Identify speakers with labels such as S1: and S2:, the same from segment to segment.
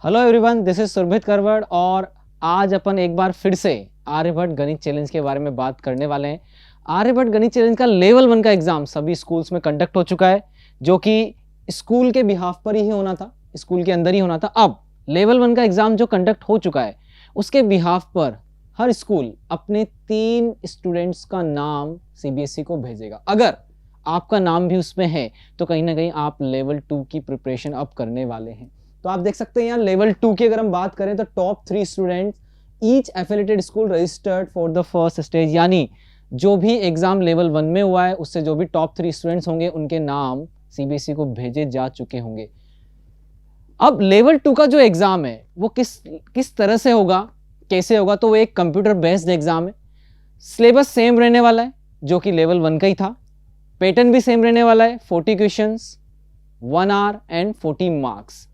S1: Hello everyone, this is सुरभित Karwad और आज अपन एक बार फिर से आर्यभट्ट गणित चैलेंज के बारे में बात करने वाले हैं। आर्यभट्ट गणित चैलेंज का लेवल 1 का एग्जाम सभी स्कूल्स में कंडक्ट हो चुका है, जो कि स्कूल के बिहाफ पर ही होना था, स्कूल के अंदर ही होना था। अब लेवल 1 का एग्जाम जो कंडक्ट हो चुका है उसके बिहाफ पर हर स्कूल अपने 3 स्टूडेंट्स का नाम सीबीएसई को भेजेगा। अगर आपका नाम भी उसमें है तो कहीं ना कहीं आप लेवल 2 की प्रिपरेशन अब करने वाले हैं। तो आप देख सकते हैं यहाँ लेवल 2 की अगर हम बात करें तो top 3 students each affiliated school registered for the first stage, यानी जो भी एग्जाम लेवल 1 में हुआ है उससे जो भी टॉप 3 स्टूडेंट्स होंगे उनके नाम सीबीएसई को भेजे जा चुके होंगे। अब लेवल 2 का जो एग्जाम है वो किस तरह से होगा, कैसे होगा, तो वो एक कंप्यूटर बेस्ड एग्जाम है। सिलेबस सेम रहने वाला है जो कि लेवल 1 का ही था। पैटर्न भी सेम रहने वाला है, 40 क्वेश्चंस, 1 आवर एंड 40 मार्क्स।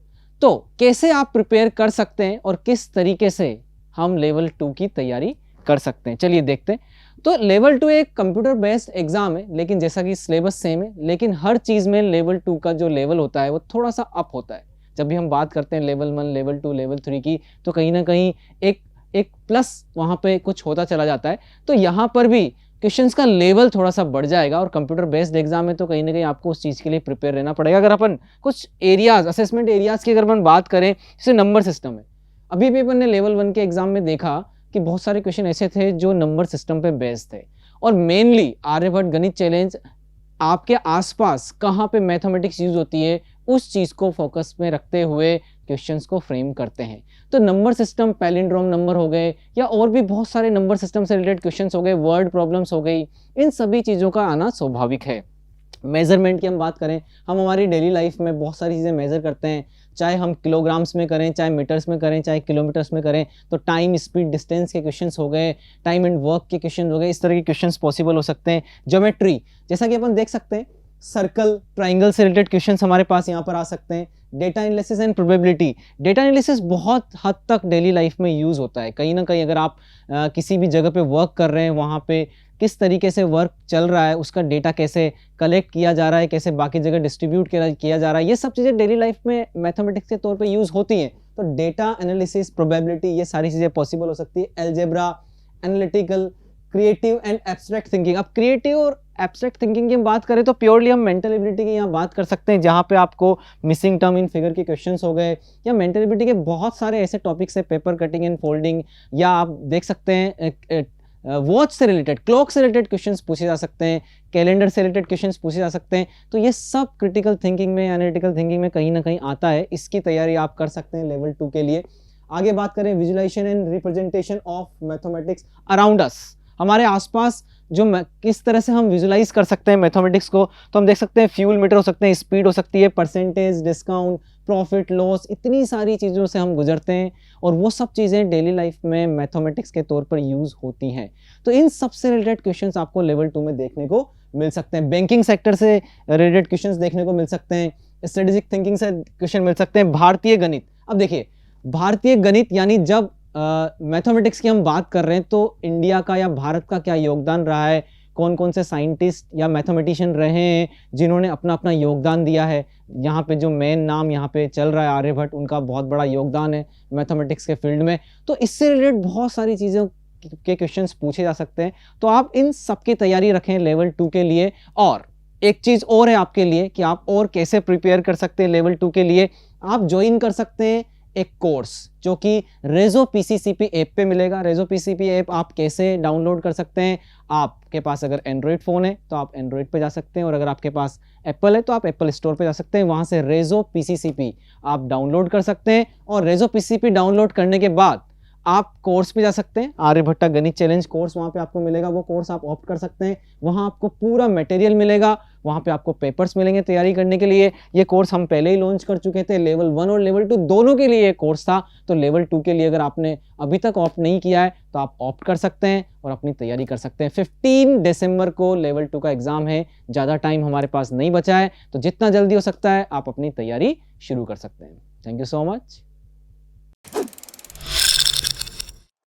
S1: तो कैसे आप प्रिपेयर कर सकते हैं और किस तरीके से हम लेवल 2 की तैयारी कर सकते हैं, चलिए देखते हैं। तो लेवल 2 एक कंप्यूटर बेस्ड एग्जाम है, लेकिन जैसा कि सिलेबस सेम है, लेकिन हर चीज में लेवल 2 का जो लेवल होता है वो थोड़ा सा अप होता है। जब भी हम बात करते हैं लेवल 1, लेवल 2, लेवल 3 की, तो कहीं ना कहीं एक प्लस वहां पे कुछ होता चला जाता है। तो यहाँ पर भी क्वेश्चंस का लेवल थोड़ा सा बढ़ जाएगा और कंप्यूटर बेस्ड एग्जाम है तो कहीं ना कहीं आपको उस चीज़ के लिए प्रिपेयर रहना पड़ेगा। अगर अपन कुछ एरियाज, असेसमेंट एरियाज की अगर अपन बात करें, जैसे नंबर सिस्टम है, अभी भी अपन ने लेवल 1 के एग्जाम में देखा कि बहुत सारे क्वेश्चन ऐसे थे जो नंबर सिस्टम पे बेस्ड थे। और मेनली आर्यभट्ट गणित चैलेंज आपके आसपास कहाँ पे मैथमेटिक्स यूज होती है उस चीज़ को फोकस में रखते हुए क्वेश्चंस को फ्रेम करते हैं। तो नंबर सिस्टम, पैलिंड्रोम नंबर हो गए या और भी बहुत सारे नंबर सिस्टम से रिलेटेड क्वेश्चंस हो गए, वर्ड प्रॉब्लम्स हो गई, इन सभी चीज़ों का आना स्वाभाविक है। मेजरमेंट की हम बात करें, हम हमारी डेली लाइफ में बहुत सारी चीज़ें मेजर करते हैं, चाहे हम किलोग्राम्स में करें, चाहे मीटर्स में करें, चाहे किलोमीटर्स में करें। तो टाइम, स्पीड, डिस्टेंस के क्वेश्चंस हो गए, टाइम एंड वर्क के क्वेश्चन हो गए, इस तरह के क्वेश्चंस पॉसिबल हो सकते हैं। ज्योमेट्री, जैसा कि अपन देख सकते हैं, सर्कल, ट्राइंगल से रिलेटेड क्वेश्चंस हमारे पास यहाँ पर आ सकते हैं। Data analysis and probability, data analysis बहुत हद तक डेली लाइफ में यूज़ होता है। कहीं ना कहीं अगर आप किसी भी जगह पे वर्क कर रहे हैं, वहाँ पे किस तरीके से वर्क चल रहा है, उसका डेटा कैसे कलेक्ट किया जा रहा है, कैसे बाकी जगह डिस्ट्रीब्यूट किया जा रहा है, ये सब चीज़ें डेली लाइफ में मैथमेटिक्स के तौर पे यूज़ होती हैं। तो डेटा एनालिसिस, प्रोबेबिलिटी, ये सारी चीज़ें पॉसिबल हो सकती है। Algebra, analytical, creative and abstract thinking. अब क्रिएटिव और एब्स्ट्रैक्ट थिंकिंग की हम बात करें तो प्योरली हम मेंटल एबिलिटी की यहाँ बात कर सकते हैं, जहाँ पे आपको मिसिंग टर्म इन फिगर के क्वेश्चंस हो गए, या मेंटल एबिलिटी के बहुत सारे ऐसे टॉपिक्स है, पेपर कटिंग एंड फोल्डिंग, या आप देख सकते हैं वॉच से रिलेटेड, क्लॉक से रिलेटेड क्वेश्चंस पूछे जा सकते हैं, कैलेंडर से रिलेटेड क्वेश्चंस पूछे जा सकते हैं। तो ये सब क्रिटिकल थिंकिंग में, एनालिटिकल थिंकिंग में कहीं ना कहीं आता है। इसकी तैयारी आप कर सकते हैं लेवल 2 के लिए। आगे बात करें visualisation and representation of mathematics around us, हमारे आसपास जो किस तरह से हम विजुलाइज कर सकते हैं मैथमेटिक्स को, तो हम देख सकते हैं फ्यूल मीटर हो सकते हैं, स्पीड हो सकती है, परसेंटेज, डिस्काउंट, प्रॉफिट, लॉस, इतनी सारी चीज़ों से हम गुजरते हैं और वो सब चीज़ें डेली लाइफ में मैथमेटिक्स के तौर पर यूज़ होती हैं। तो इन सब से रिलेटेड क्वेश्चंस आपको लेवल 2 में देखने को मिल सकते हैं। बैंकिंग सेक्टर से रिलेटेड क्वेश्चंस देखने को मिल सकते हैं, स्ट्रेटेजिक थिंकिंग से क्वेश्चन मिल सकते हैं। भारतीय गणित, अब देखिए भारतीय गणित यानी जब मैथमेटिक्स की हम बात कर रहे हैं तो इंडिया का या भारत का क्या योगदान रहा है, कौन कौन से साइंटिस्ट या मैथमेटिशियन रहे हैं जिन्होंने अपना अपना योगदान दिया है। यहाँ पे जो मेन नाम यहाँ पे चल रहा है आर्यभट्ट, उनका बहुत बड़ा योगदान है मैथमेटिक्स के फील्ड में। तो इससे रिलेटेड बहुत सारी चीज़ों के क्वेश्चंस पूछे जा सकते हैं। तो आप इन सब की तैयारी रखें लेवल 2 के लिए। और एक चीज़ और है आपके लिए कि आप और कैसे प्रिपेयर कर सकते हैं लेवल 2 के लिए। आप ज्वाइन कर सकते हैं एक कोर्स जो कि रेजो पीसीसीपी ऐप पे मिलेगा। रेजो पीसीसीपी ऐप आप कैसे डाउनलोड कर सकते हैं, आपके पास अगर एंड्रॉयड फ़ोन है तो आप एंड्रॉयड पे जा सकते हैं, और अगर आपके पास एप्पल है तो आप एप्पल स्टोर पे जा सकते हैं, वहाँ से रेजो पीसीसीपी आप डाउनलोड कर सकते हैं। और रेजो पीसीसीपी डाउनलोड करने के बाद आप कोर्स पे जा सकते हैं, आर्यभट्ट गणित चैलेंज कोर्स वहाँ पे आपको मिलेगा, वो कोर्स आप ऑप्ट कर सकते हैं। वहाँ आपको पूरा मटेरियल मिलेगा, वहाँ पे आपको पेपर्स मिलेंगे तैयारी करने के लिए। ये कोर्स हम पहले ही लॉन्च कर चुके थे, लेवल 1 और लेवल 2 दोनों के लिए ये कोर्स था। तो लेवल 2 के लिए अगर आपने अभी तक ऑप्ट नहीं किया है तो आप ऑप्ट कर सकते हैं और अपनी तैयारी कर सकते हैं। 15 दिसंबर को लेवल 2 का एग्जाम है, ज़्यादा टाइम हमारे पास नहीं बचा है, तो जितना जल्दी हो सकता है आप अपनी तैयारी शुरू कर सकते हैं। Thank you so much.